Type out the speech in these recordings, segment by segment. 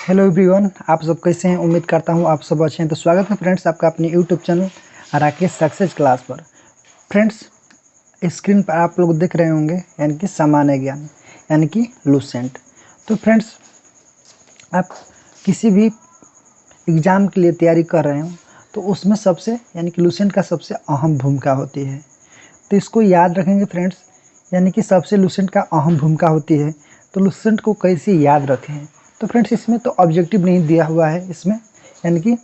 Hello everyone, आप सब कैसे हैं। उम्मीद करता हूं आप सब अच्छे हैं। तो स्वागत है फ्रेंड्स आपका अपने YouTube channel Rakesh success class पर। फ्रेंड्स, स्क्रीन पर आप लोग देख रहे होंगे यानी कि सामान्य ज्ञान यानी कि लूसेंट। तो फ्रेंड्स, आप किसी भी एग्ज़ाम के लिए तैयारी कर रहे हो तो उसमें सबसे यानी कि लूसेंट का सबसे अहम भूमिका होती है। तो इसको याद रखेंगे फ्रेंड्स, यानी कि सबसे लूसेंट का अहम भूमिका होती है। तो लूसेंट को कैसे याद रखें। तो फ्रेंड्स, इसमें तो ऑब्जेक्टिव नहीं दिया हुआ है, इसमें यानी कि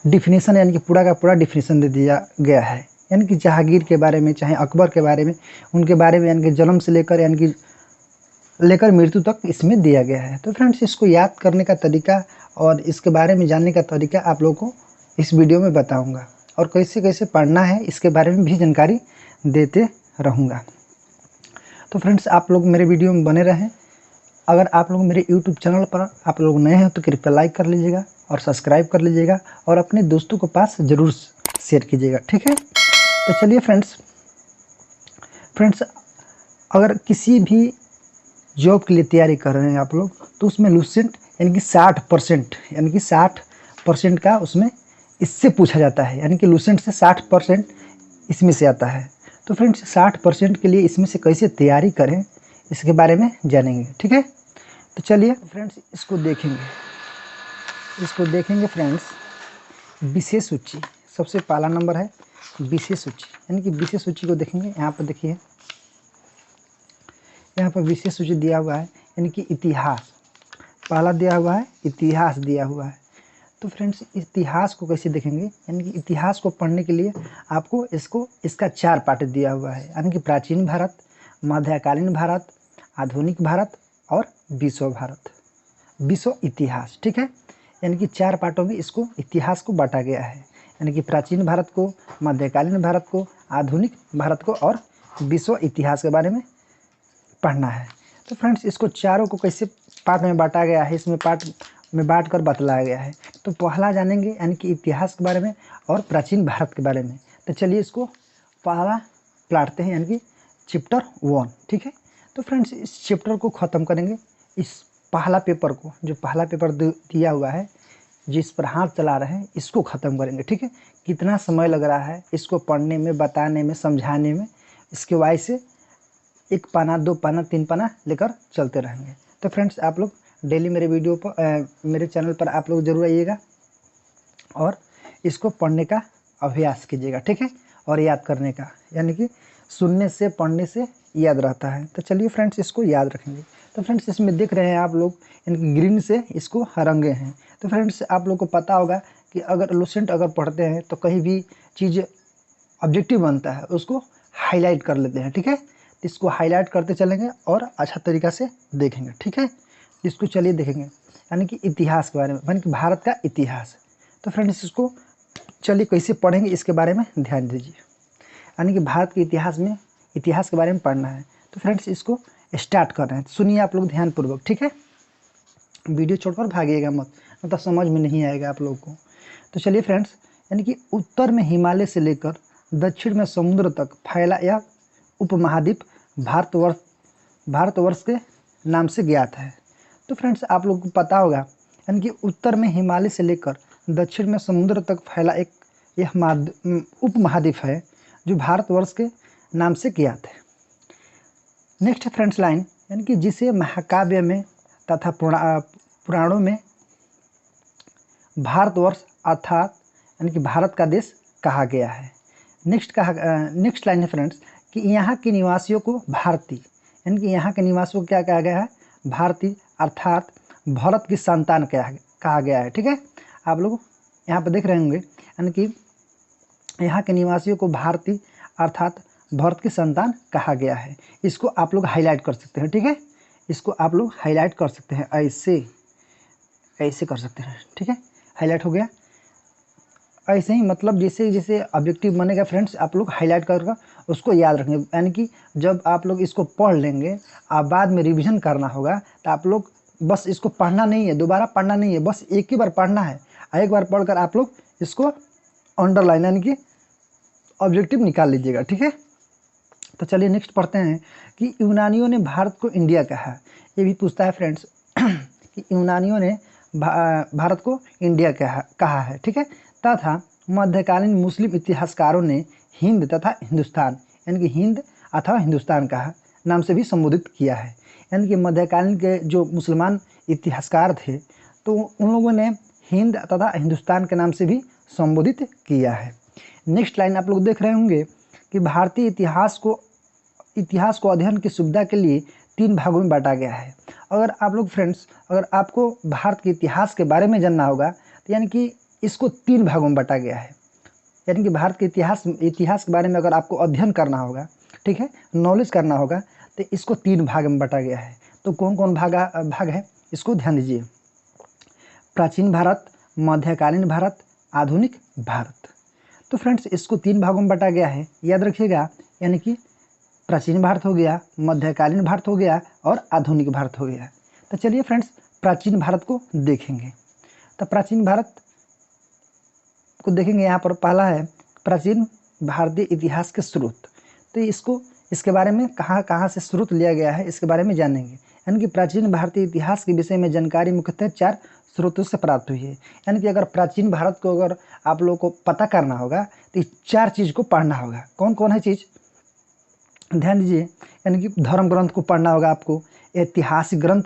डिफिनीसन यानी कि पूरा का पूरा डिफिनीसन दे दिया गया है। यानी कि जहांगीर के बारे में, चाहे अकबर के बारे में, उनके बारे में यानी कि जन्म से लेकर यानी कि मृत्यु तक इसमें दिया गया है। तो फ्रेंड्स, इसको याद करने का तरीका और इसके बारे में जानने का तरीका आप लोगों को इस वीडियो में बताऊंगा, और कैसे कैसे पढ़ना है इसके बारे में भी जानकारी देते रहूँगा। तो फ्रेंड्स, आप लोग मेरे वीडियो में बने रहें। अगर आप लोग मेरे यूट्यूब चैनल पर आप लोग नए हैं तो कृपया लाइक कर लीजिएगा और सब्सक्राइब कर लीजिएगा और अपने दोस्तों के पास ज़रूर शेयर कीजिएगा, ठीक है। तो चलिए फ्रेंड्स, अगर किसी भी जॉब के लिए तैयारी कर रहे हैं आप लोग, तो उसमें लूसेंट यानी कि 60% का उसमें इससे पूछा जाता है। यानी कि लूसेंट से 60% इसमें से आता है। तो फ्रेंड्स, 60% के लिए इसमें से कैसे तैयारी करें इसके बारे में जानेंगे, ठीक है। तो चलिए फ्रेंड्स, इसको देखेंगे फ्रेंड्स। विशेष सूची सबसे पहला नंबर है, विशेष सूची। यानी कि विशेष सूची को देखेंगे। यहाँ पर देखिए, यहाँ पर विशेष सूची दिया हुआ है यानी कि इतिहास पहला दिया हुआ है, इतिहास दिया हुआ है। तो फ्रेंड्स, इतिहास को कैसे देखेंगे, यानी कि इतिहास को पढ़ने के लिए आपको इसका 4 पार्ट दिया हुआ है। यानी कि प्राचीन भारत, मध्यकालीन भारत, आधुनिक भारत और विश्व भारत, विश्व इतिहास, ठीक है। यानी कि 4 पार्टों में इसको इतिहास को बांटा गया है। यानी कि प्राचीन भारत को, मध्यकालीन भारत को, आधुनिक भारत को और विश्व इतिहास के बारे में पढ़ना है। तो फ्रेंड्स, इसको चारों को कैसे पार्ट में बांटा गया है, इसमें पार्ट में बांट कर बतलाया गया है। तो पहला जानेंगे यानी कि इतिहास के बारे में और प्राचीन भारत के बारे में। तो चलिए इसको पहला पढ़ते हैं, यानी कि चैप्टर 1, ठीक है। तो फ्रेंड्स, इस चैप्टर को ख़त्म करेंगे। इस पहला पेपर को, जो पहला पेपर दिया हुआ है, जिस पर हाथ चला रहे हैं, इसको ख़त्म करेंगे, ठीक है। कितना समय लग रहा है इसको पढ़ने में, बताने में, समझाने में, इसके वाई से 1 पाना, 2 पाना, 3 पाना लेकर चलते रहेंगे। तो फ्रेंड्स, आप लोग डेली मेरे वीडियो पर मेरे चैनल पर आप लोग ज़रूर आइएगा और इसको पढ़ने का अभ्यास कीजिएगा, ठीक है। और याद करने का, यानी कि सुनने से, पढ़ने से याद रहता है। तो चलिए फ्रेंड्स, इसको याद रखेंगे। तो फ्रेंड्स, इसमें देख रहे हैं आप लोग, यानी कि ग्रीन से इसको रंगे हैं। तो फ्रेंड्स, आप लोग को पता होगा कि अगर लूसेंट अगर पढ़ते हैं तो कहीं भी चीज़ ऑब्जेक्टिव बनता है, उसको हाईलाइट कर लेते हैं, ठीक है। इसको हाईलाइट करते चलेंगे और अच्छा तरीक़ा से देखेंगे, ठीक है। इसको चलिए देखेंगे, यानी कि इतिहास के बारे में, यानी कि भारत का इतिहास। तो फ्रेंड्स, इसको चलिए कैसे पढ़ेंगे इसके बारे में ध्यान दीजिए। यानी कि भारत के इतिहास में, इतिहास के बारे में पढ़ना है। तो फ्रेंड्स, इसको स्टार्ट कर रहे हैं। सुनिए आप लोग ध्यानपूर्वक, ठीक है। वीडियो छोड़कर भागिएगा मत, मतलब समझ में नहीं आएगा आप लोगों को। तो चलिए फ्रेंड्स, यानी कि उत्तर में हिमालय से लेकर दक्षिण में समुद्र तक फैला यह उपमहाद्वीप भारतवर्ष के नाम से ज्ञात है। तो फ्रेंड्स, आप लोगों को पता होगा, यानी कि उत्तर में हिमालय से लेकर दक्षिण में समुद्र तक फैला यह उपमहाद्वीप है जो भारतवर्ष के नाम से ज्ञात है। नेक्स्ट फ्रेंड्स लाइन, यानी कि जिसे महाकाव्य में तथा पुराणों में भारतवर्ष अर्थात यानी कि भारत का देश कहा गया है। नेक्स्ट लाइन है फ्रेंड्स कि यहाँ के निवासियों को भारतीय, यानी कि यहाँ के निवासियों को क्या कहा गया है, भारतीय, अर्थात भारत की संतान कहा गया है, ठीक है। आप लोग यहाँ पर देख रहे होंगे, यानी कि यहाँ के निवासियों को भारतीय अर्थात भारत की संतान कहा गया है। इसको आप लोग हाईलाइट कर सकते हैं, ठीक है। इसको आप लोग हाईलाइट कर सकते हैं, ऐसे कर सकते हैं, ठीक है। हाईलाइट हो गया। ऐसे ही मतलब जैसे जैसे ऑब्जेक्टिव बनेगा फ्रेंड्स, आप लोग हाईलाइट कर उसको याद रखेंगे। यानी कि जब आप लोग इसको पढ़ लेंगे, आप बाद में रिवीजन करना होगा, तो आप लोग बस इसको पढ़ना नहीं है, दोबारा पढ़ना नहीं है, बस एक ही बार पढ़ना है। एक बार पढ़कर आप लोग इसको अंडरलाइन यानी कि ऑब्जेक्टिव निकाल लीजिएगा, ठीक है। तो चलिए नेक्स्ट पढ़ते हैं कि यूनानियों ने भारत को इंडिया कहा। ये भी पूछता है फ्रेंड्स कि यूनानियों ने भारत को इंडिया कहा है, ठीक है। तथा मध्यकालीन मुस्लिम इतिहासकारों ने हिंद तथा हिंदुस्तान यानी कि हिंद अथवा हिंदुस्तान का नाम से भी संबोधित किया है। यानी कि मध्यकालीन के जो मुसलमान इतिहासकार थे तो उन लोगों ने हिंद तथा हिंदुस्तान के नाम से भी संबोधित किया है। नेक्स्ट लाइन आप लोग देख रहे होंगे कि भारतीय इतिहास को अध्ययन की सुविधा के लिए 3 भागों में बांटा गया है। अगर आप लोग फ्रेंड्स, अगर आपको भारत के इतिहास के बारे में जानना होगा तो यानी कि इसको 3 भागों में बांटा गया है। यानी कि भारत के इतिहास के बारे में अगर आपको अध्ययन करना होगा, ठीक है, नॉलेज करना होगा, तो इसको 3 भाग में बांटा गया है। तो कौन कौन भाग है, इसको ध्यान दीजिए। प्राचीन भारत, मध्यकालीन भारत, आधुनिक भारत। तो फ्रेंड्स इसको 3 भागों में बांटा गया है, याद रखिएगा। यानी कि प्राचीन भारत हो गया, मध्यकालीन भारत हो गया और आधुनिक भारत हो गया। तो चलिए फ्रेंड्स प्राचीन भारत को देखेंगे। तो प्राचीन भारत को देखेंगे, यहाँ पर पहला है प्राचीन भारतीय इतिहास के स्रोत। तो इसके बारे में कहाँ से स्रोत लिया गया है, इसके बारे में जानेंगे। यानी कि प्राचीन भारतीय इतिहास के विषय में जानकारी मुख्यतः 4 स्रोतों से प्राप्त हुई है। यानी कि अगर प्राचीन भारत को अगर आप लोगों को पता करना होगा तो 4 चीज़ को पढ़ना होगा। कौन कौन है चीज़, ध्यान दीजिए। यानी कि धर्म ग्रंथ को पढ़ना होगा आपको, ऐतिहासिक ग्रंथ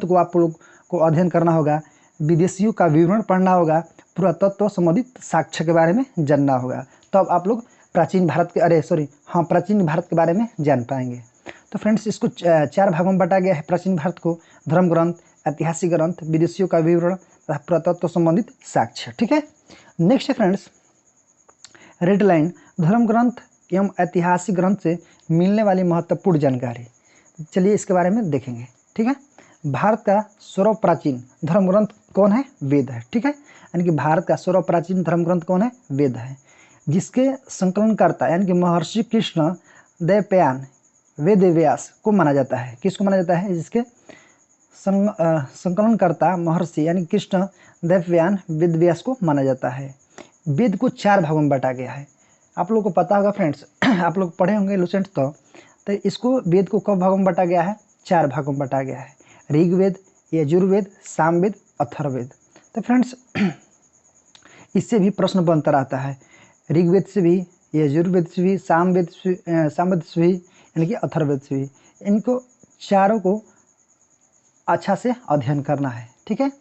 को आप लोग को अध्ययन करना होगा, विदेशियों का विवरण पढ़ना होगा, पुरातत्व संबंधित साक्ष्य के बारे में जानना होगा। तो अब आप लोग प्राचीन भारत के बारे में जान पाएंगे। तो फ्रेंड्स इसको 4 भागों में बांटा गया है प्राचीन भारत को। धर्म ग्रंथ, ऐतिहासिक ग्रंथ, विदेशियों का विवरण तथा पुरातत्व संबंधित साक्ष्य, ठीक है। नेक्स्ट है फ्रेंड्स रेड लाइन, धर्म ग्रंथ एवं ऐतिहासिक ग्रंथ से मिलने वाली महत्वपूर्ण जानकारी। चलिए इसके बारे में देखेंगे, ठीक है। भारत का सर्वप्राचीन धर्म ग्रंथ कौन है, वेद है, ठीक है। यानी कि भारत का सर्वप्राचीन धर्म ग्रंथ कौन है, वेद है, जिसके संकलनकर्ता यानी कि महर्षि कृष्ण द्वैपायन वेद व्यास को माना जाता है। किसको माना जाता है, जिसके संकलनकर्ता महर्षि यानी कृष्ण द्वैपायन वेद व्यास को माना जाता है। वेद को 4 भागों में बांटा गया है। आप लोगों को पता होगा फ्रेंड्स, आप लोग पढ़े होंगे लुसेंट। तो इसको वेद को कब भागों में बांटा गया है, 4 भागों में बांटा गया है। ऋग्वेद, यजुर्वेद, सामवेद, अथर्ववेद। तो फ्रेंड्स इससे भी प्रश्न बनता रहता है, ऋग्वेद से भी, यजुर्वेद से भी, सामवेद से भी, यानी कि अथर्ववेद से भी। इनको चारों को अच्छा से अध्ययन करना है, ठीक है।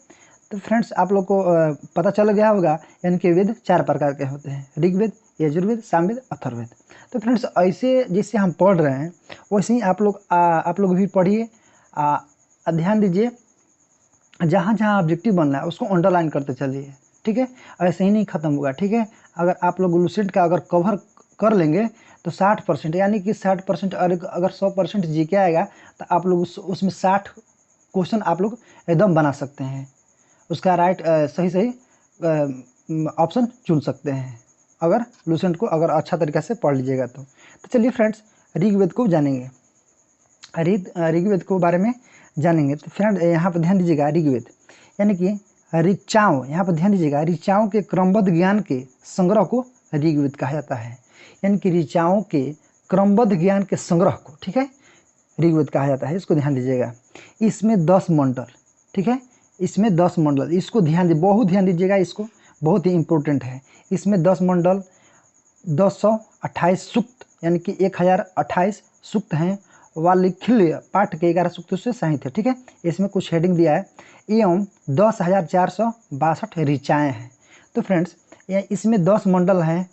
तो फ्रेंड्स आप लोग को पता चल गया होगा, यानी कि वेद 4 प्रकार के होते हैं, ऋग्वेद, यजुर्वेद, सामवेद, अथर्ववेद। तो फ्रेंड्स ऐसे जैसे हम पढ़ रहे हैं वैसे ही आप लोग भी पढ़िए, ध्यान दीजिए। जहाँ जहाँ ऑब्जेक्टिव बनना है उसको अंडरलाइन करते चलिए, ठीक है। ऐसे ही नहीं खत्म होगा, ठीक है। अगर आप लोग लुसेंट का अगर कवर कर लेंगे तो 60%, यानी कि 60%, अगर 100% जीके आएगा तो आप लोग उसमें 60 क्वेश्चन आप लोग एकदम बना सकते हैं। उसका राइट सही ऑप्शन चुन सकते हैं, अगर लुसेंट को अगर अच्छा तरीक़ा से पढ़ लीजिएगा तो। चलिए फ्रेंड्स ऋग्वेद को जानेंगे, ऋग्वेद को बारे में जानेंगे। तो फ्रेंड यहाँ पर ध्यान दीजिएगा, ऋग्वेद यानी कि ऋचाओं, यहाँ पर ध्यान दीजिएगा, ऋचाओं के क्रमबद्ध ज्ञान के संग्रह को ऋग्वेद कहा जाता है। यानी कि ऋचाओं के क्रमबद्ध ज्ञान के संग्रह को, ठीक है, ऋग्वेद कहा जाता है। इसको ध्यान दीजिएगा। इसमें 10 मंडल, ठीक है, इसमें 10 मंडल, इसको बहुत ध्यान दीजिएगा, इसको बहुत ही इम्पोर्टेंट है। इसमें 10 मंडल, 228 सूक्त यानी कि 1028 सूक्त हैं, वाल्मीकिल्य पाठ के 11 सूक्तों से सहित है, ठीक है। इसमें कुछ हेडिंग दिया है, एवं 10,462 ऋचाएँ हैं। तो फ्रेंड्स इसमें 10 मंडल हैं,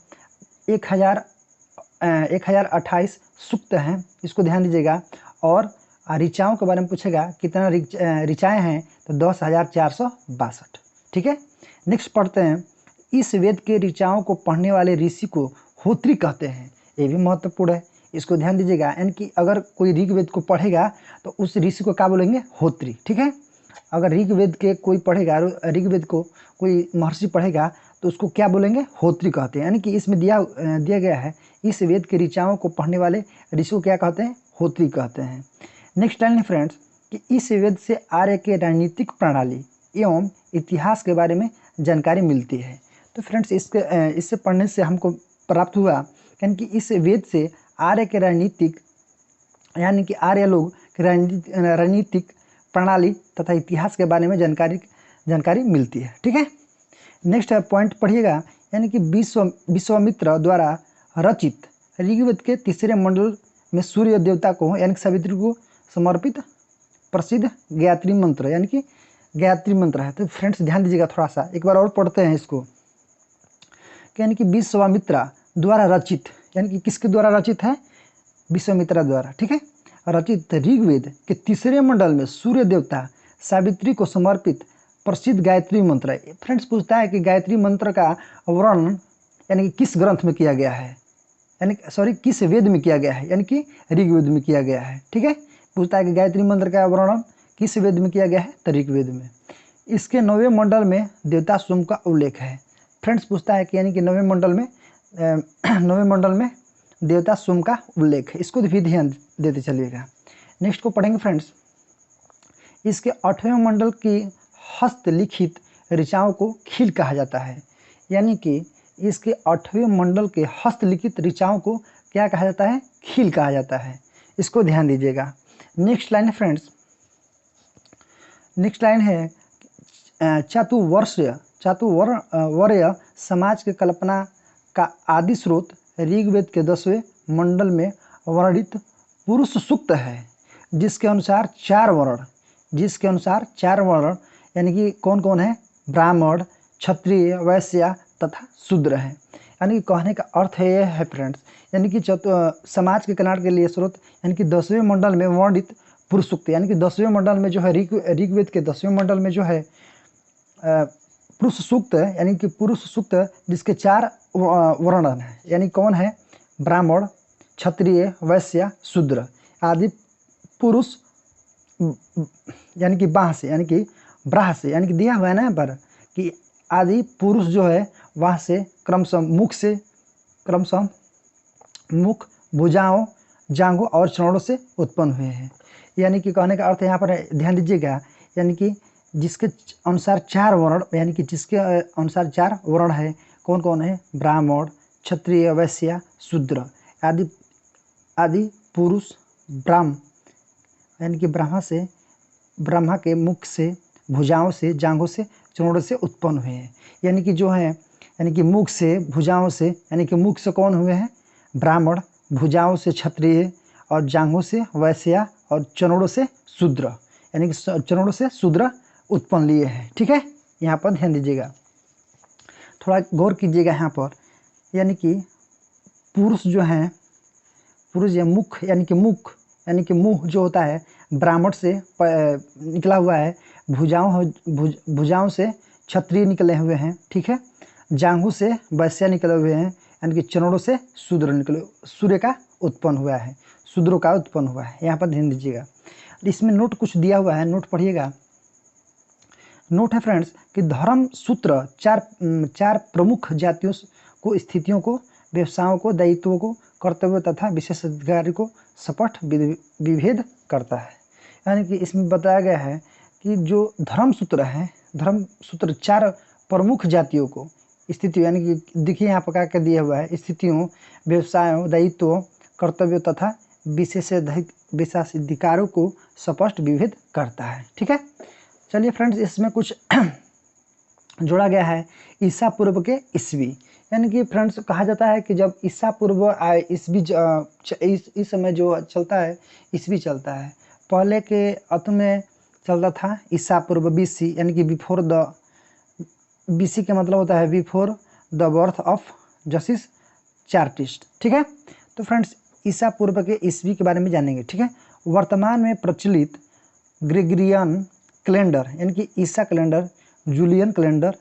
1028 सूक्त हैं, इसको ध्यान दीजिएगा। और ऋचाओं के बारे में पूछेगा कितना ऋचाएँ हैं, तो 10,462, ठीक है। नेक्स्ट पढ़ते हैं, इस वेद के ऋचाओं को पढ़ने वाले ऋषि को होत्री कहते हैं। ये भी महत्वपूर्ण है, इसको ध्यान दीजिएगा। यानी कि अगर कोई ऋग्वेद को पढ़ेगा तो उस ऋषि को क्या बोलेंगे, होत्री, ठीक है। अगर ऋग्वेद के कोई पढ़ेगा, ऋग्वेद को कोई महर्षि पढ़ेगा तो उसको क्या बोलेंगे, होत्री कहते हैं। यानी कि इसमें दिया गया है, इस वेद के ऋचाओं को पढ़ने वाले ऋषि को क्या कहते हैं, होत्री कहते हैं। नेक्स्ट लाइन है फ्रेंड्स कि इस वेद से आर्य के राजनीतिक प्रणाली एवं इतिहास के बारे में जानकारी मिलती है। तो फ्रेंड्स इससे पढ़ने से हमको प्राप्त हुआ यानी कि इस वेद से आर्य के राजनीतिक, यानी कि आर्य लोग राजनीतिक प्रणाली तथा इतिहास के बारे में जानकारी जानकारी मिलती है। ठीक है, नेक्स्ट पॉइंट पढ़िएगा, यानी कि विश्वामित्र द्वारा रचित ऋग्वेद के तीसरे मंडल में सूर्य देवता को यानी कि सावित्री को समर्पित प्रसिद्ध गायत्री मंत्र यानी कि गायत्री मंत्र है। तो फ्रेंड्स ध्यान दीजिएगा, थोड़ा सा एक बार और पढ़ते हैं इसको, यानी कि विश्वामित्रा द्वारा रचित, यानी कि किसके द्वारा रचित है, विश्वामित्रा द्वारा। ठीक है, रचित ऋग्वेद के तीसरे मंडल में सूर्य देवता सावित्री को समर्पित प्रसिद्ध गायत्री मंत्र है। फ्रेंड्स पूछता है कि गायत्री मंत्र का वर्णन यानी कि किस ग्रंथ में किया गया है, यानी सॉरी किस वेद में किया गया है, यानी कि ऋग्वेद में किया गया है। ठीक है, पूछता है कि गायत्री मंत्र का वर्णन किस वेद में किया गया है, तो ऋग्वेद में। इसके 9वें मंडल में देवता सोम का उल्लेख है। फ्रेंड्स पूछता है कि यानी कि 9वें मंडल में देवता सोम का उल्लेख है, इसको भी ध्यान देते चलिएगा। नेक्स्ट को पढ़ेंगे फ्रेंड्स, इसके 8वें मंडल की हस्तलिखित ऋचाओं को खील कहा जाता है, यानी कि इसके 8वें मंडल के हस्तलिखित ऋचाओं को क्या कहा जाता है, खील कहा जाता है, इसको ध्यान दीजिएगा। नेक्स्ट लाइन है फ्रेंड्स, नेक्स्ट लाइन है चातुर्वर्य समाज के कल्पना का आदि स्रोत ऋग्वेद के 10वें मंडल में वर्णित पुरुष सूक्त है, जिसके अनुसार चार वर्ण यानी कि कौन कौन है, ब्राह्मण, क्षत्रिय, वैश्य तथा शूद्र है। यानी कि कहने का अर्थ है यह है फ्रेंड्स, यानी कि समाज के कल्याण के लिए स्रोत यानी कि 10वें मंडल में वर्णित पुरुष सूक्त, यानी कि 10वें मंडल में जो है ऋग्वेद के 10वें मंडल में जो है पुरुष सूक्त, यानी कि पुरुष सूक्त जिसके 4 वर्ण हैं, यानी कौन है, ब्राह्मण, क्षत्रिय, वैश्य, शूद्र आदि पुरुष, यानी कि बाह से यानी कि ब्राह से, यानी कि दिया हुआ है ना यहाँ पर कि आदि पुरुष जो है वहाँ से क्रमशः मुख, भुजाओं, जांघों और चरणों से उत्पन्न हुए हैं। यानी कि कहने का अर्थ यहाँ पर ध्यान दीजिएगा, यानी कि जिसके अनुसार 4 वर्ण, यानी कि जिसके अनुसार 4 वर्ण है, कौन कौन है, ब्राह्मण, क्षत्रिय, वैश्य, शूद्र आदि पुरुष ब्राह्म, यानी कि ब्रह्मा के मुख से, भुजाओं से, जांघों से, चरणों से उत्पन्न हुए हैं। यानी कि जो है, यानी कि मुख से, भुजाओं से, यानी कि मुख से कौन हुए हैं, ब्राह्मण, भुजाओं से क्षत्रिय और जांघों से वैश्य और चरणों से शूद्र, यानी कि चरणों से शूद्र उत्पन्न लिए हैं। ठीक है, यहाँ पर ध्यान दीजिएगा, थोड़ा गौर कीजिएगा यहाँ पर, यानी कि पुरुष जो हैं, पुरुष या मुख यानी कि मुंह जो होता है ब्राह्मण से निकला हुआ है, भुजाओं से क्षत्रिय निकले हुए हैं। ठीक है, जांघों से वैश्य निकले हुए हैं, यानी कि चरणों से सूर्य का उत्पन्न हुआ है, शूद्रों का उत्पन्न हुआ है। यहाँ पर ध्यान दीजिएगा, इसमें नोट कुछ दिया हुआ है, नोट पढ़िएगा। नोट है फ्रेंड्स कि धर्म सूत्र चार प्रमुख जातियों को, स्थितियों को, व्यवसायों को, दायित्वों को, कर्तव्य तथा विशेषाधिकार को स्पष्ट विभेद करता है। यानी कि इसमें बताया गया है कि जो धर्म सूत्र है, धर्म सूत्र 4 प्रमुख जातियों को, स्थितियों, यानी कि देखिए यहाँ पर क्या दिया हुआ है, स्थितियों, व्यवसायों, दायित्वों, कर्तव्यों तथा विशेषाधिकारों को स्पष्ट विभेद करता है। ठीक है, चलिए फ्रेंड्स, इसमें कुछ जोड़ा गया है ईसा पूर्व के ईस्वी, यानी कि फ्रेंड्स कहा जाता है कि जब ईसा पूर्व आए, ईस्वी इस समय जो चलता है ईस्वी चलता है, पहले के अंत में चलता था ईसा पूर्व BC, यानी कि बिफोर द, BC का मतलब होता है before the birth of justice chartist. ठीक है, तो फ्रेंड्स ईसा पूर्व के ईस्वी के बारे में जानेंगे। ठीक है, वर्तमान में प्रचलित ग्रेगरियन कैलेंडर यानी कि ईसा कैलेंडर, जूलियन कैलेंडर,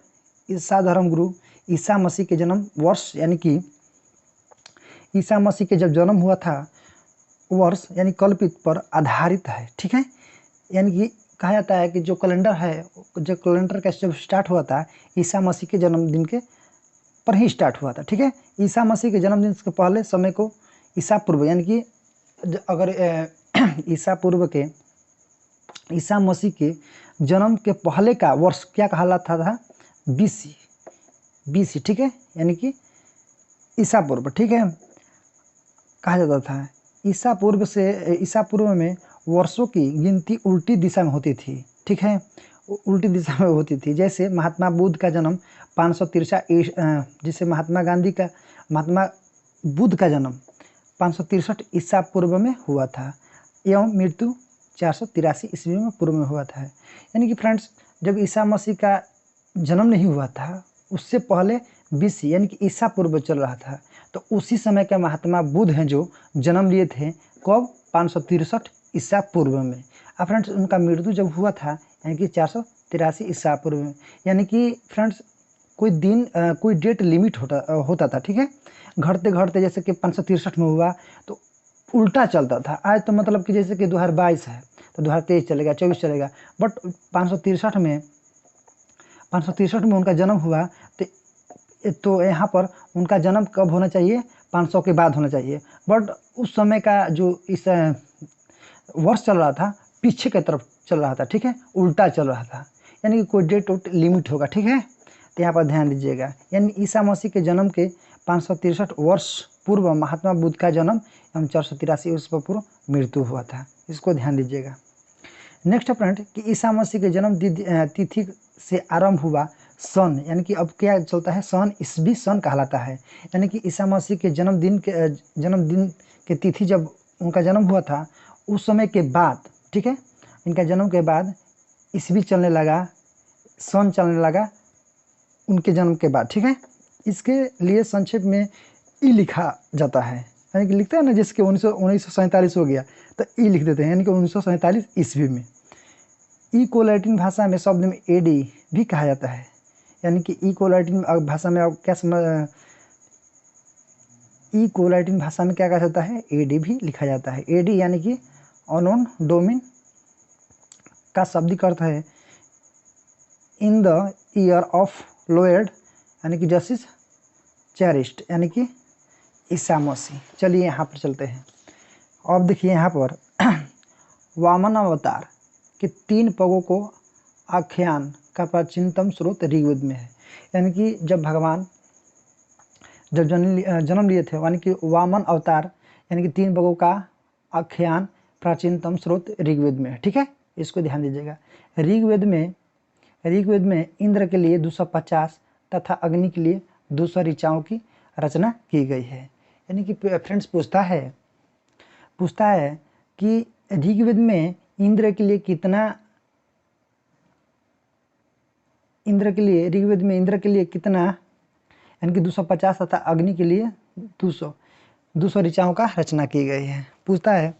ईसा धर्मगुरु ईसा मसीह के जन्म वर्ष, यानी कि ईसा मसीह के जब जन्म हुआ था वर्ष, यानी कल्पित पर आधारित है। ठीक है, यानी कि कहा जाता है कि जो कैलेंडर है, जो कैलेंडर का जब स्टार्ट हुआ था ईसा मसीह के जन्मदिन के पर ही स्टार्ट हुआ था। ठीक है, ईसा मसीह के जन्मदिन के पहले समय को ईसा पूर्व, यानी कि अगर ईसा मसीह के जन्म के पहले का वर्ष क्या कहलाता था, BC। ठीक है, यानी कि ईसा पूर्व। ठीक है, कहा जाता था ईसा पूर्व में वर्षों की गिनती उल्टी दिशा में होती थी। ठीक है, उल्टी दिशा में होती थी। जैसे महात्मा बुद्ध का जन्म 563 जिसे महात्मा बुद्ध का जन्म 563 ईसा पूर्व में हुआ था एवं मृत्यु 483 ईस्वी में पूर्व में हुआ था। यानी कि फ्रेंड्स, जब ईसा मसीह का जन्म नहीं हुआ था उससे पहले BC यानी कि ईसा पूर्व चल रहा था। तो उसी समय के महात्मा बुद्ध हैं जो जन्म लिए थे कब, 563 ईसा पूर्व में। अब फ्रेंड्स, उनका मृत्यु जब हुआ था यानी कि 483 ईसा पूर्व में। यानी कि फ्रेंड्स, कोई दिन कोई डेट लिमिट होता था, ठीक है। घटते घटते जैसे कि 563 में हुआ तो उल्टा चलता था। आज तो मतलब कि जैसे कि 2022 है तो 2023 चलेगा, 24 चलेगा, बट 563 में उनका जन्म हुआ। तो यहाँ पर उनका जन्म कब होना चाहिए, 500 के बाद होना चाहिए, बट उस समय का जो इस वर्ष चल रहा था पीछे की तरफ चल रहा था, ठीक है, उल्टा चल रहा था। यानी कि कोई डेट लिमिट होगा, ठीक है। तो यहाँ पर ध्यान दीजिएगा, यानी ईसा मसीह के जन्म के 563 वर्ष पूर्व महात्मा बुद्ध का जन्म एवं 483 वर्ष पूर्व मृत्यु हुआ था। इसको ध्यान दीजिएगा। नेक्स्ट फ्रेंड कि ईसा मसीह के जन्म तिथि से आरंभ हुआ सन, यानी कि अब क्या चलता है, सन ईस्वी सन कहलाता है। यानी कि ईसा मसीह के जन्मदिन के तिथि जब उनका जन्म हुआ था उस समय के बाद, ठीक है, इनका जन्म के बाद ईस्वी चलने लगा, सन चलने लगा उनके जन्म के बाद, ठीक है। इसके लिए संक्षेप में ई लिखा जाता है, यानी कि लिखते हैं ना, जिसके 1947 हो गया तो ई लिख देते हैं, यानी कि 1947 ईस्वी में। ई को लैटिन भाषा में शब्द में एडी भी कहा जाता है। यानी कि ई को लैटिन भाषा में आप क्या समझ, ई को लैटिन भाषा में क्या कहा जाता है, एडी भी लिखा जाता है। एडी यानी कि अनोन डोमिन का शाब्दिक अर्थ है in the year of Lord, यानी कि जस्टिस चेरिस्ट, यानी कि ईसा मसीह। चलिए यहाँ पर चलते हैं। अब देखिए यहाँ पर वामन अवतार के 3 पगों को आख्यान का प्राचीनतम स्रोत ऋग्वेद में है। यानी कि जब भगवान जब जन्म लिए थे, यानी कि वामन अवतार यानी कि 3 पगों का आख्यान प्राचीनतम स्रोत ऋग्वेद में है, ठीक है। इसको ध्यान दीजिएगा। ऋग्वेद में इंद्र के लिए 250 तथा अग्नि के लिए 200 ऋचाओं की रचना की गई है। यानी कि फ्रेंड्स पूछता है कि ऋग्वेद में इंद्र के लिए कितना यानी कि 250 तथा अग्नि के लिए 200 ऋचाओं का रचना की गई है। पूछता है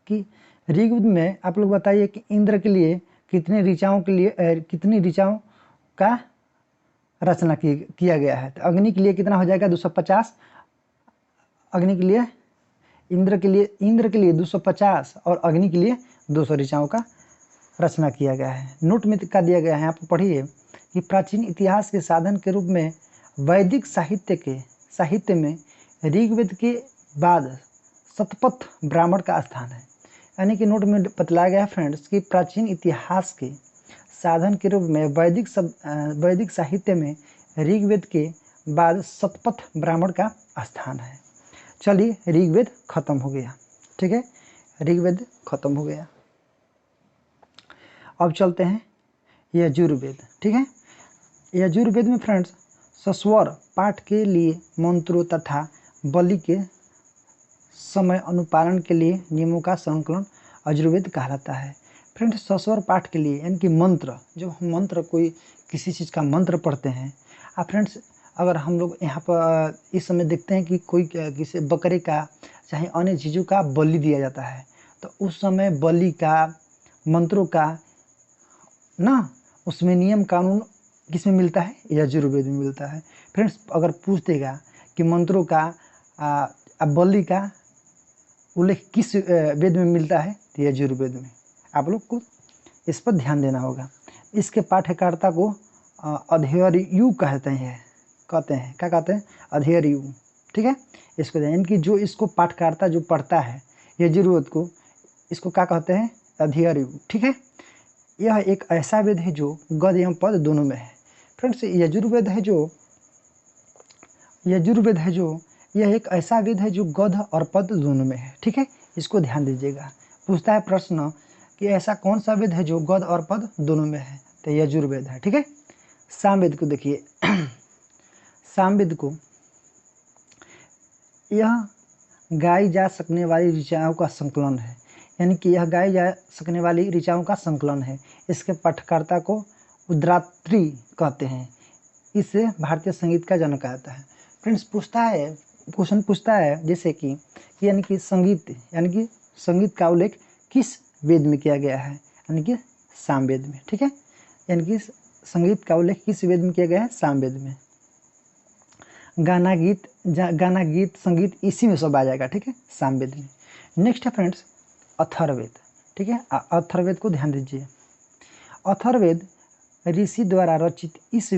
कि ऋग्वेद में आप लोग बताइए कि इंद्र के लिए कितनी ऋचाओं का रचना किया गया है। तो अग्नि के लिए कितना हो जाएगा, 250, अग्नि के लिए इंद्र के लिए 250 और अग्नि के लिए 200 ऋचाओं का रचना किया गया है। नोट में का दिया गया है, आप पढ़िए कि प्राचीन इतिहास के साधन के रूप में वैदिक साहित्य में ऋग्वेद के बाद शतपथ ब्राह्मण का स्थान है। यानी कि नोट में बतलाया गया है फ्रेंड्स कि प्राचीन इतिहास के साधन के रूप में वैदिक साहित्य में ऋग्वेद के बाद शतपथ ब्राह्मण का स्थान है। चलिए, ऋग्वेद खत्म हो गया, ठीक है, ऋग्वेद खत्म हो गया। अब चलते हैं यजुर्वेद, ठीक है। यजुर्वेद में फ्रेंड्स सस्वर पाठ के लिए मंत्रों तथा बलि के समय अनुपालन के लिए नियमों का संकलन यजुर्वेद कहलाता है। फ्रेंड्स, सस्वर पाठ के लिए यानी कि मंत्र, जब हम मंत्र कोई किसी चीज़ का मंत्र पढ़ते हैं, आप फ्रेंड्स अगर हम लोग यहाँ पर इस समय देखते हैं कि कोई किसी बकरे का चाहे अन्य चीज़ों का बलि दिया जाता है, तो उस समय बलि का मंत्रों का ना उसमें नियम कानून किस में मिलता है, यजुर्वेद में मिलता है। फ्रेंड्स, अगर पूछ देगा कि मंत्रों का बलि का उल्लेख किस वेद में मिलता है, तो यजुर्वेद में। आप लोग को इस पर ध्यान देना होगा। इसके पाठ्यकर्ता को अध्यययु कहते हैं, क्या कहते हैं, अध्यययु, ठीक है। इसको यानी कि जो इसको पाठकर्ता जो पढ़ता है यजुर्वेद को, इसको क्या कहते हैं, अध्यययु, ठीक है। यह एक ऐसा वेद है जो गद्य एवं पद दोनों में है। फ्रेंड्स, यजुर्वेद है जो यह एक ऐसा वेद है जो गद्य और पद दोनों में है, ठीक है। इसको ध्यान दीजिएगा। पूछता है प्रश्न कि ऐसा कौन सा वेद है जो गद और पद दोनों में है, तो यजुर्वेद है। ठीक है। सामवेद को देखिए, सामवेद को यह गाई जा सकने वाली ऋचाओं का संकलन है, यानी कि यह गाई जा सकने वाली ऋचाओं का संकलन है। इसके पठकर्ता को उद्रात्री कहते हैं। इसे भारतीय संगीत का जनक कहता है। फ्रेंड्स पूछता है, क्वेश्चन पूछता है जैसे कि यानी कि संगीत का उल्लेख किस वेद में किया गया है, यानी कि सामवेद में। ठीक है, यानी कि संगीत का उल्लेख किस वेद में किया गया है, सामवेद में। गाना गीत संगीत इसी में सब आ जाएगा। ठीक है, सामवेद में। नेक्स्ट है फ्रेंड्स अथर्ववेद। ठीक है, अथर्ववेद को ध्यान दीजिए। अथर्ववेद ऋषि द्वारा रचित इस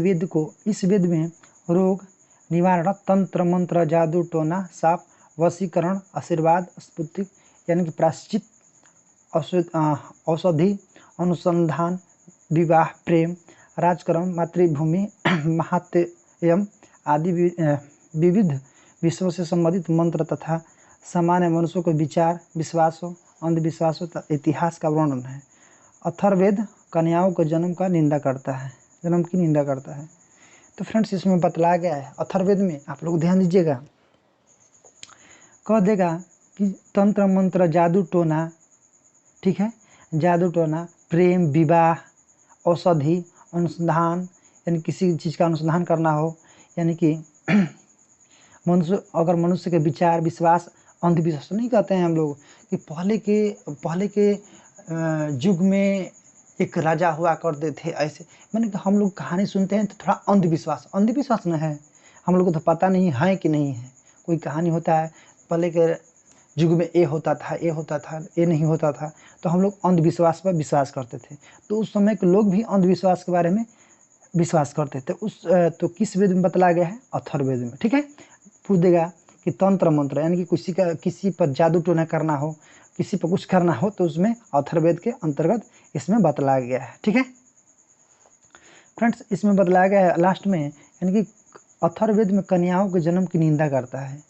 वेद में रोग निवारण, तंत्र मंत्र, जादू टोना, साप, वशीकरण, आशीर्वाद, स्फूर्ति यानी कि प्रायश्चित, औषधि, अनुसंधान, विवाह, प्रेम, राजकर्म, मातृभूमि, महात्यम आदि विविध विषयों से संबंधित मंत्र तथा सामान्य मनुष्यों के विचार, विश्वासों, अंधविश्वासों तथा इतिहास का वर्णन है। अथर्ववेद कन्याओं के जन्म की निंदा करता है। तो फ्रेंड्स इसमें बतलाया गया है अथर्ववेद में, आप लोग ध्यान दीजिएगा, कह देगा कि तंत्र मंत्र, जादू टोना, ठीक है, जादू टोना, प्रेम, विवाह, औषधि, अनुसंधान यानी किसी चीज़ का अनुसंधान करना हो, यानी कि मनुष्य के विचार, विश्वास, अंधविश्वास नहीं कहते हैं हम लोग कि पहले के युग में एक राजा हुआ करते थे ऐसे, मैंने कि हम लोग कहानी सुनते हैं तो थोड़ा अंधविश्वास न है, हम लोग को तो पता नहीं है कि नहीं है। कोई कहानी होता है पहले के युग में ये होता था, ये नहीं होता था, तो हम लोग अंधविश्वास पर विश्वास करते थे। तो उस समय के लोग भी अंधविश्वास के बारे में विश्वास करते थे। तो किस वेद में बतलाया गया है, अथर्ववेद में। ठीक है, पूछ देगा कि तंत्र मंत्र यानी कि किसी पर जादू टोना करना हो, किसी पर कुछ करना हो, तो उसमें अथर्ववेद के अंतर्गत इसमें बतलाया गया है। ठीक है फ्रेंड्स, इसमें बतलाया गया है लास्ट में, यानी कि अथर्ववेद में कन्याओं के जन्म की निंदा करता है।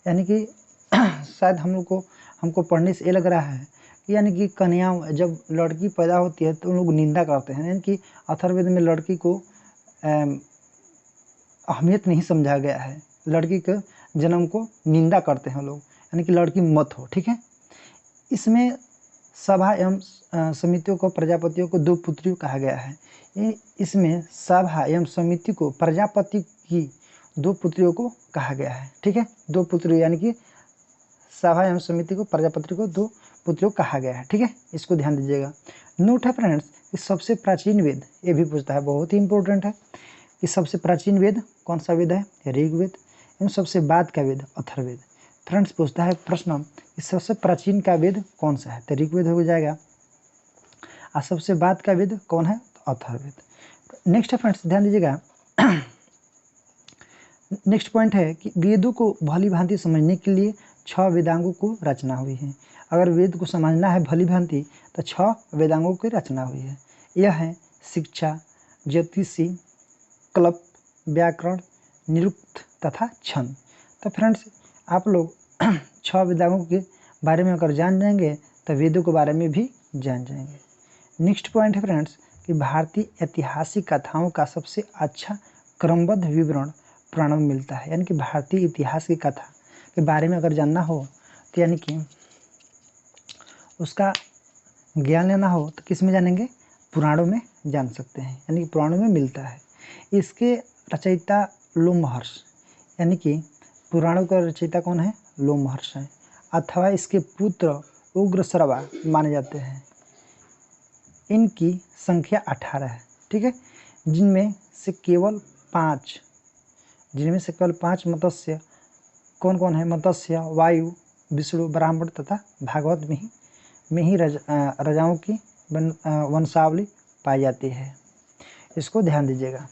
यानी कि शायद हमको पढ़ने से ये लग रहा है कि यानी कि कन्याओं, जब लड़की पैदा होती है तो उन लोग निंदा करते हैं, यानी कि अथर्ववेद में लड़की को अहमियत नहीं समझा गया है, लड़की के जन्म को निंदा करते हैं लोग, यानी कि लड़की मत हो। ठीक है, इसमें सभा एवं समितियों को, प्रजापतियों को दो पुत्रियों कहा गया है। इसमें सभा एवं समिति को प्रजापति की दो पुत्रियों को कहा गया है। ठीक है, दो पुत्रियों यानी कि सभा एवं समिति को, प्रजापति को दो पुत्रियों कहा गया है। ठीक है, इसको ध्यान दीजिएगा। नोट है फ्रेंड्स कि सबसे प्राचीन वेद, ये भी पूछता है, बहुत ही इंपॉर्टेंट है कि सबसे प्राचीन वेद कौन सा वेद है, ऋग्वेद, एवं सबसे बाद का वेद अथर्ववेद। फ्रेंड्स पूछता है प्रश्न कि सबसे प्राचीन का वेद कौन सा है, तो ऋग्वेद हो जाएगा, और सबसे बाद का वेद कौन है, तो अथर्ववेद। नेक्स्ट है फ्रेंड्स, ध्यान दीजिएगा, नेक्स्ट पॉइंट है कि वेदों को भली भांति समझने के लिए 6 वेदांगों को रचना हुई है। अगर वेद को समझना है भली भांति तो 6 वेदांगों की रचना हुई है। यह है शिक्षा, ज्योतिषी, कल्प, व्याकरण, निरुक्त तथा छंद। तो फ्रेंड्स आप लोग 6 वेदांगों के बारे में अगर जान जाएंगे तो वेदों के बारे में भी जान जाएंगे। नेक्स्ट पॉइंट है फ्रेंड्स कि भारतीय ऐतिहासिक कथाओं का सबसे अच्छा क्रमबद्ध विवरण पुराणों में मिलता है। यानी कि भारतीय इतिहास की कथा के बारे में अगर जानना हो तो यानी कि उसका ज्ञान लेना हो तो किस में जानेंगे, पुराणों में जान सकते हैं, यानी कि पुराणों में मिलता है। इसके रचयिता लोमहर्ष, यानी कि पुराणों का रचयिता कौन है, लोमहर्ष है, अथवा इसके पुत्र उग्रश्रवा माने जाते हैं। इनकी संख्या 18 है। ठीक है, जिनमें से केवल 5 मत्स्य कौन कौन है, मत्स्य, वायु, विष्णु, ब्राह्मण तथा भागवत में ही राजाओं की वंशावली पाई जाती है। इसको ध्यान दीजिएगा।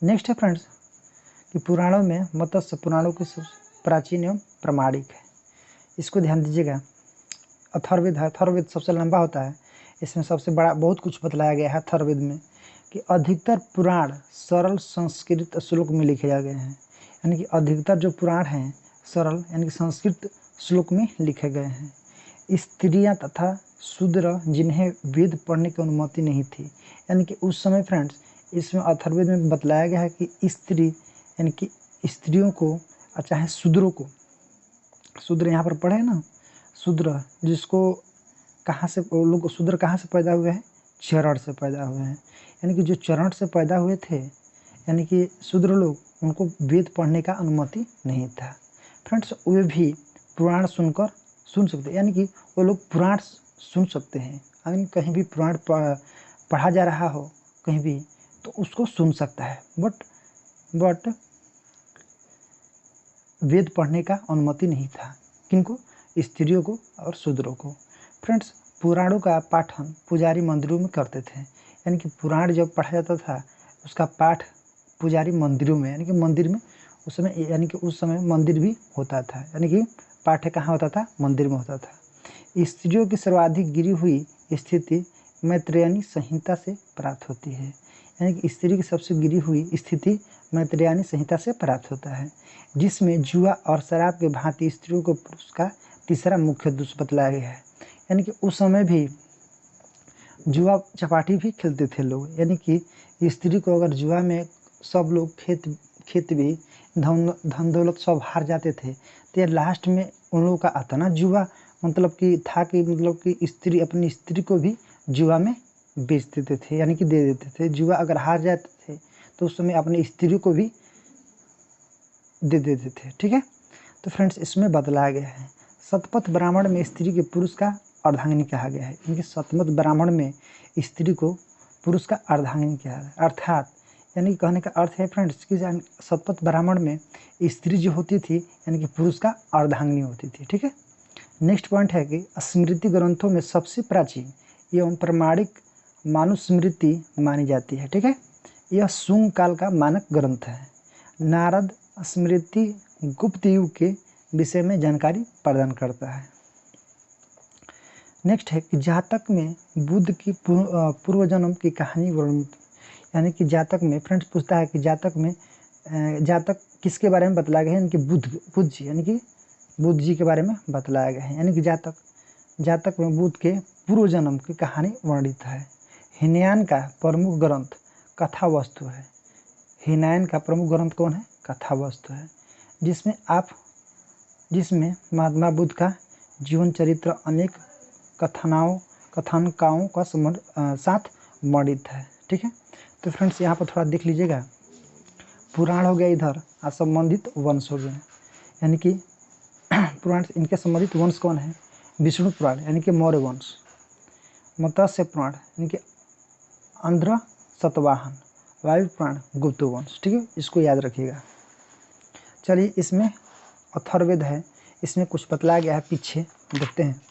नेक्स्ट है फ्रेंड्स कि पुराणों में मत्स्य पुराणों की प्राचीन एवं प्रमाणिक है। इसको ध्यान दीजिएगा। अथर्ववेद सबसे लंबा होता है, इसमें सबसे बड़ा बहुत कुछ बतलाया गया है अथर्ववेद में कि अधिकतर पुराण सरल संस्कृत श्लोक में लिखे गए हैं। यानी कि अधिकतर जो पुराण हैं सरल यानी कि संस्कृत श्लोक में लिखे गए हैं। स्त्रियां तथा शूद्र जिन्हें वेद पढ़ने की अनुमति नहीं थी। यानी कि उस समय फ्रेंड्स इसमें अथर्ववेद में बतलाया गया है कि स्त्री यानी कि स्त्रियों को चाहे शूद्रों को, शूद्र यहाँ पर पढ़े ना, शूद्र जिसको कहाँ से वो लोग शूद्र कहाँ से पैदा हुए हैं, चरण से पैदा हुए हैं। यानी कि जो चरण से पैदा हुए थे यानी कि शूद्र लोग, उनको वेद पढ़ने का अनुमति नहीं था। फ्रेंड्स वे भी पुराण सुन सकते हैं, यानी कि वो लोग पुराण सुन सकते हैं। अगर कहीं भी पुराण पढ़ा जा रहा हो कहीं भी तो उसको सुन सकता है, बट वेद पढ़ने का अनुमति नहीं था। किनको? स्त्रियों को और शूद्रों को। फ्रेंड्स पुराणों का पाठन पुजारी मंदिरों में करते थे। यानी कि पुराण जब पढ़ा जाता था उसका पाठ पुजारी मंदिरों में, यानी कि मंदिर में उस समय मंदिर भी होता था। यानी कि पाठ कहाँ होता था? मंदिर में होता था। स्त्रियों की सर्वाधिक गिरी हुई स्थिति मैत्रेयनी संहिता से प्राप्त होती है। यानी कि स्त्री की सबसे गिरी हुई स्थिति मैत्रेयनी संहिता से प्राप्त होता है, जिसमें जुआ और शराब के भांति स्त्रियों को पुरुष का तीसरा मुख्य दोष बतलाया गया है। यानी कि उस समय भी जुआ चपाटी भी खेलते थे लोग। यानी कि स्त्री को अगर जुआ में सब लोग खेत भी धन दौलत सब हार जाते थे तो लास्ट में उन लोगों का इतना जुआ मतलब कि स्त्री अपनी स्त्री को भी जुआ में बेच देते थे, यानी कि दे देते थे। जुआ अगर हार जाते थे तो उस समय अपनी स्त्री को भी दे देते थे। ठीक है, तो फ्रेंड्स इसमें बतलाया गया है शतपथ ब्राह्मण में स्त्री के पुरुष का अर्धांगिनी कहा गया है। इनके शतपथ ब्राह्मण में स्त्री को पुरुष का अर्धांगिनी कहा है। अर्थात यानी कहने का अर्थ है फ्रेंड्स कि शतपथ ब्राह्मण में स्त्री जो होती थी यानी कि पुरुष का अर्धांगिनी होती थी। ठीक है, नेक्स्ट पॉइंट है कि स्मृति ग्रंथों में सबसे प्राचीन एवं प्रमाणिक मनुस्मृति मानी जाती है। ठीक है, यह शुंग काल का मानक ग्रंथ है। नारद स्मृति गुप्त युग के विषय में जानकारी प्रदान करता है। नेक्स्ट है कि जातक में बुद्ध की पूर्व जन्म की कहानी वर्णित। यानी कि जातक में फ्रेंड्स पूछता है कि जातक किसके बारे में बतलाया गया है? यानी कि बुद्ध जी, यानी कि बुद्ध जी के बारे में बतलाया गया है। यानी कि जातक में बुद्ध के पूर्व जन्म की कहानी वर्णित है। हीनयान का प्रमुख ग्रंथ कथावस्तु है। हीनयान का प्रमुख ग्रंथ कौन है? कथावस्तु है, जिसमें महात्मा बुद्ध का जीवन चरित्र अनेक कथानकाओं का साथ वर्णित है। ठीक है, तो फ्रेंड्स यहाँ पर थोड़ा देख लीजिएगा, पुराण हो गया इधर और संबंधित वंश हो गया। यानी कि पुराण इनके संबंधित वंश कौन है? विष्णु पुराण यानी कि मौर्य वंश, मत्स्य पुराण यानी कि आंध्र सतवाहन, वायु पुराण गुप्त वंश। ठीक है, इसको याद रखिएगा। चलिए इसमें अथर्ववेद है, इसमें कुछ बतलाया गया है, पीछे देखते हैं।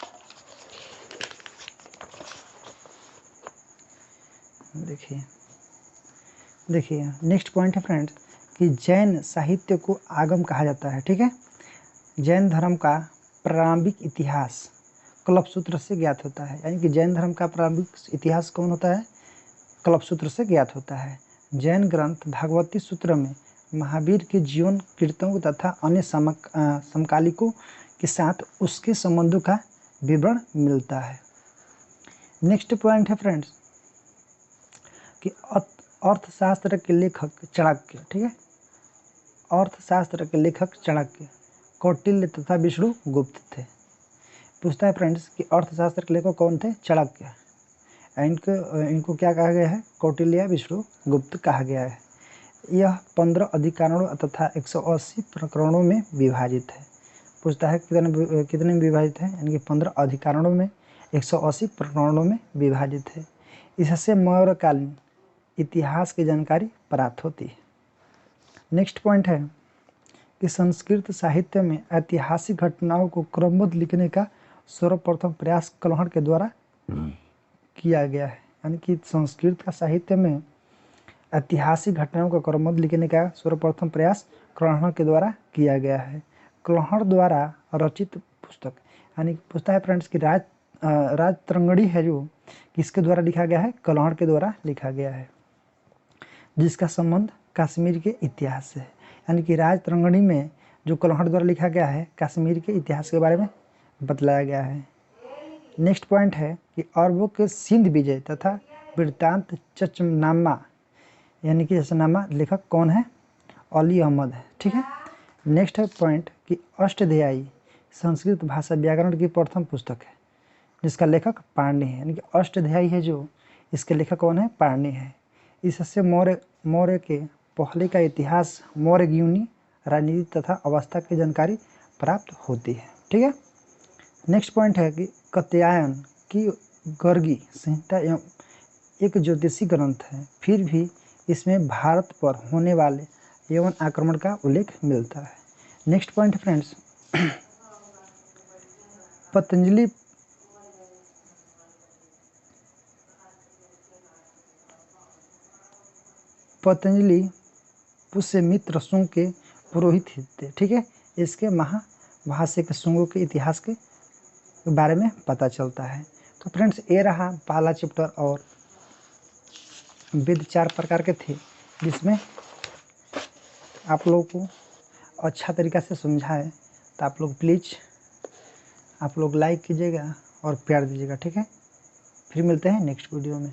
देखिए नेक्स्ट पॉइंट है फ्रेंड्स कि जैन साहित्य को आगम कहा जाता है। ठीक है, जैन धर्म का प्रारंभिक इतिहास कल्पसूत्र से ज्ञात होता है। यानी कि जैन धर्म का प्रारंभिक इतिहास कौन होता है? कल्पसूत्र से ज्ञात होता है। जैन ग्रंथ भागवती सूत्र में महावीर के जीवन कीर्तनों तथा अन्य समकालिकों के साथ उसके संबंधों का विवरण मिलता है। नेक्स्ट पॉइंट है फ्रेंड्स कि अर्थशास्त्र के लेखक चाणक्य। ठीक है, अर्थशास्त्र के लेखक चाणक्य कौटिल्य तथा विष्णु गुप्त थे। पूछता है फ्रेंड्स कि अर्थशास्त्र के लेखक कौन थे? चाणक्य। इनको क्या कहा गया है? कौटिल्य विष्णु गुप्त कहा गया है। यह 15 अधिकारणों तथा 180 प्रकरणों में विभाजित है। पूछता है कितने में विभाजित है? यानी कि 15 अधिकारणों में 180 प्रकरणों में विभाजित है। इससे मौर्यकालीन इतिहास की जानकारी प्राप्त होती है। नेक्स्ट पॉइंट है कि संस्कृत साहित्य में ऐतिहासिक घटनाओं को क्रमबद्ध लिखने का सर्वप्रथम प्रयास कलहड़ के द्वारा किया गया है। यानी कि संस्कृत का साहित्य में ऐतिहासिक घटनाओं को क्रमबद्ध लिखने का सर्वप्रथम प्रयास कलहड़ के द्वारा किया गया है। कलहड़ द्वारा रचित पुस्तक, यानी पूछता है फ्रेंड्स कि राजतरंगिणी है जो किसके द्वारा लिखा गया है? कलहड़ के द्वारा लिखा गया है, जिसका संबंध कश्मीर के इतिहास से है। यानी कि राजतरंगिणी में जो कलहड़ द्वारा लिखा गया है कश्मीर के इतिहास के बारे में बतलाया गया है। नेक्स्ट पॉइंट है कि अरबों के सिंध विजय तथा वृत्तांत चचनामा, यानी कि जैसनामा लेखक कौन है? अली अहमद है। ठीक है। नेक्स्ट है पॉइंट कि अष्टध्यायी संस्कृत भाषा व्याकरण की प्रथम पुस्तक है जिसका लेखक पाणिनि है, यानी कि अष्टध्यायी है जो, इसके लेखक कौन है? पाणिनि है। इससे मौर्य के पहले का इतिहास, मौर्य यूनी राजनीति तथा अवस्था की जानकारी प्राप्त होती है। ठीक है। नेक्स्ट पॉइंट है कि कात्यायन की गर्गी संहिता एक ज्योतिषी ग्रंथ है, फिर भी इसमें भारत पर होने वाले यवन आक्रमण का उल्लेख मिलता है। Next point friends, Patanjali Pushyamitra Shunga के पुरोहित थे। ठीक है। इसके महाभाष्य के शुंगों के इतिहास के बारे में पता चलता है। तो फ्रेंड्स ये रहा पहला चैप्टर, और वेद 4 प्रकार के थे जिसमें आप लोगों को अच्छा तरीक़ा से समझाए, तो आप लोग प्लीज़ आप लोग लाइक कीजिएगा और प्यार दीजिएगा। ठीक है। फिर मिलते हैं नेक्स्ट वीडियो में।